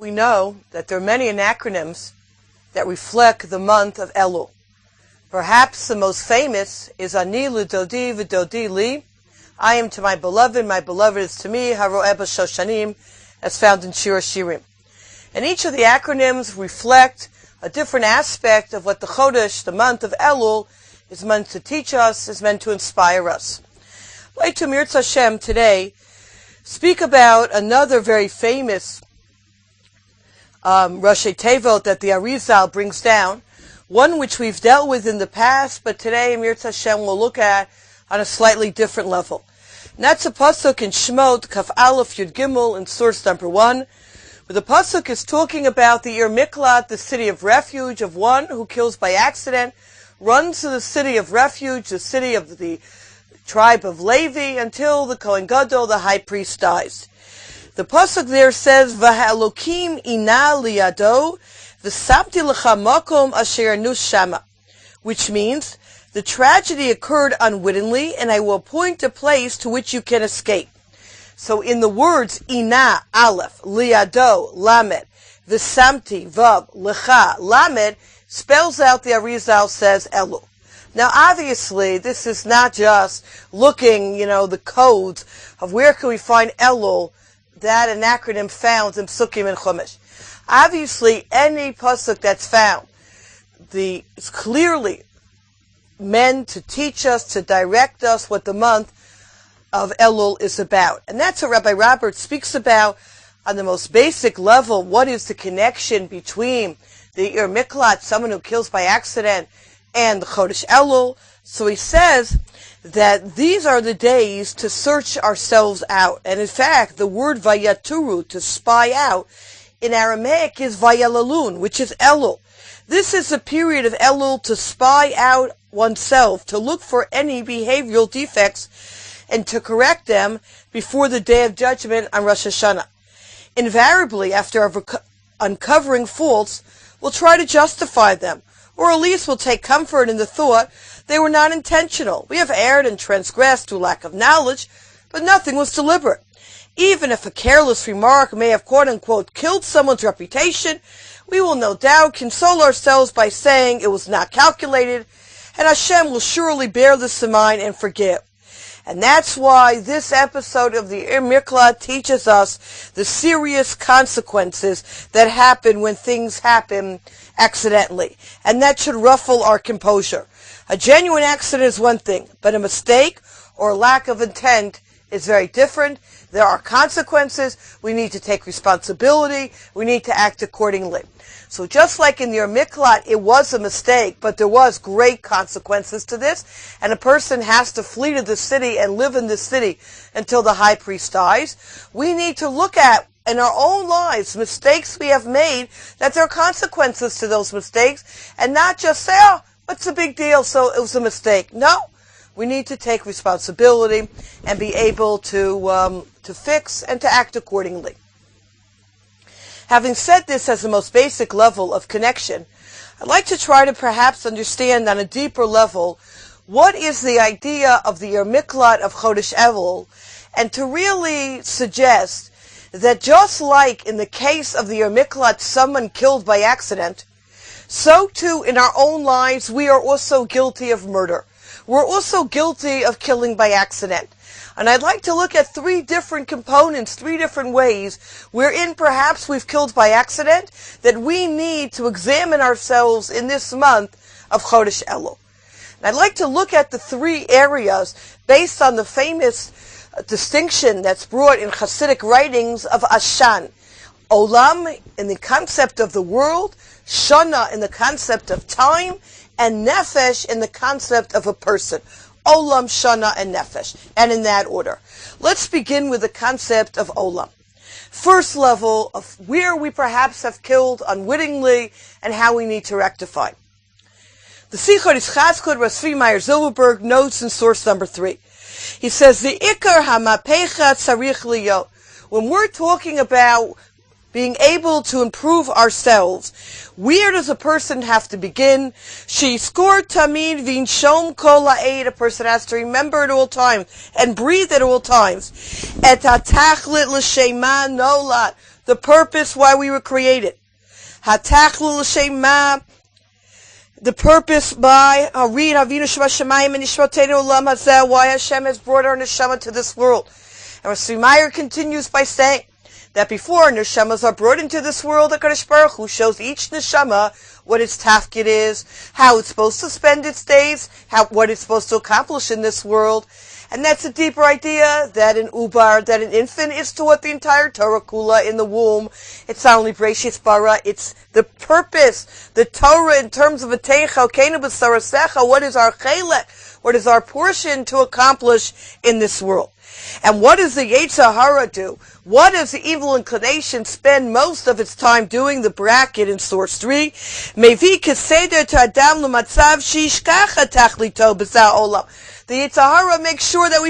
We know that there are many acronyms that reflect the month of Elul. Perhaps the most famous is Ani L'Dodi V'Dodi Li. I am to my beloved is to me, Haro'eh B'Shoshanim, as found in Shir Shirim. And each of the acronyms reflect a different aspect of what the Chodesh, the month of Elul, is meant to teach us, is meant to inspire us. I'd like to Mirz Hashem today speak about another very famous Rashi Tevot that the Arizal brings down, one which we've dealt with in the past, but today Mirz Hashem will look at on a slightly different level. And that's a pasuk in Shemot, Kaf Aleph Yud Gimel, in source number 1, where the pasuk is talking about the Ir Miklat, the city of refuge of one who kills by accident, runs to the city of refuge, the city of the tribe of Levi, until the Kohen Gadol, the high priest, dies. The pasuk there says, "V'ha'elokim ina liyado, v'samti l'cha makom asher nus shama," which means the tragedy occurred unwittingly, and I will appoint a place to which you can escape. So in the words ina, aleph, liyado, lamed, v'samti, vav, l'cha, lamed, spells out, the Arizal says, Elul. Now obviously this is not just looking, the codes of where can we find Elul, that an acronym found in Psukim and Chumash. Obviously, any pasuk that's found, it's clearly meant to teach us, to direct us what the month of Elul is about. And that's what Rabbi Robert speaks about on the most basic level. What is the connection between the Ir Miklat, someone who kills by accident, and the Chodesh Elul? So he says that these are the days to search ourselves out. And in fact, the word vayaturu, to spy out, in Aramaic is vayalalun, which is Elul. This is a period of Elul to spy out oneself, to look for any behavioral defects and to correct them before the day of judgment on Rosh Hashanah. Invariably, after uncovering faults, we'll try to justify them, or at least we'll take comfort in the thought they were not intentional. We have erred and transgressed through lack of knowledge, but nothing was deliberate. Even if a careless remark may have quote-unquote killed someone's reputation, we will no doubt console ourselves by saying it was not calculated, and Hashem will surely bear this in mind and forgive. And that's why this episode of the Ir Miklat teaches us the serious consequences that happen when things happen accidentally. And that should ruffle our composure. A genuine accident is one thing, but a mistake or lack of intent is very different. There are consequences. We need to take responsibility. We need to act accordingly. So just like in the Ir Miklat, it was a mistake, but there was great consequences to this, and a person has to flee to the city and live in the city until the high priest dies. We need to look at, in our own lives, mistakes we have made, that there are consequences to those mistakes, and not just say, oh, what's the big deal, so it was a mistake. No, we need to take responsibility and be able to fix and to act accordingly. Having said this as the most basic level of connection, I'd like to try to perhaps understand on a deeper level what is the idea of the Ir Miklat of Chodesh Elul, and to really suggest that just like in the case of the Ir Miklat, someone killed by accident, so too in our own lives we are also guilty of murder. We're also guilty of killing by accident. And I'd like to look at 3 different components, 3 different ways wherein perhaps we've killed by accident that we need to examine ourselves in this month of Chodesh Elul. And I'd like to look at the 3 areas based on the famous distinction that's brought in Hasidic writings of Ashan. Olam in the concept of the world, Shana in the concept of time, and Nefesh in the concept of a person. Olam, Shana, and Nefesh, and in that order. Let's begin with the concept of Olam. First level of where we perhaps have killed unwittingly and how we need to rectify. The Sichot Ischazkut Rasvi Meyer Zilberberg notes in source number 3. He says, the Ikar HaMapecha Tzarich Liyo. When we're talking about being able to improve ourselves, where does a person have to begin? She'izkor tamid v'inshom kol ha'ed. A person has to remember at all times and breathe at all times. Et ha'tachlit l'shema nolat. the purpose why we were created. Hatachlu l'shem ma, the purpose by read Avinu Shemayim and Yishmotenu Olam Hazeh, why Hashem has brought our neshama to this world. And Rashi Meir continues by saying that before neshamas are brought into this world, HaKadosh Baruch Hu shows each neshama what its tafkid is, how it's supposed to spend its days, what it's supposed to accomplish in this world. And that's a deeper idea that an ubar, that an infant is taught the entire Torah kula in the womb. It's not only Breshis bara, it's the purpose, the Torah in terms of a teicha, kenu b'sarasecha, what is our chelek, what is our portion to accomplish in this world. And what does the Yetzer Hara do? What does the evil inclination spend most of its time doing? The bracket in source 3. Mevi keseder to adam l'matzav shishkacha tachlito b'sa olam. The Yetzer Hara makes sure that we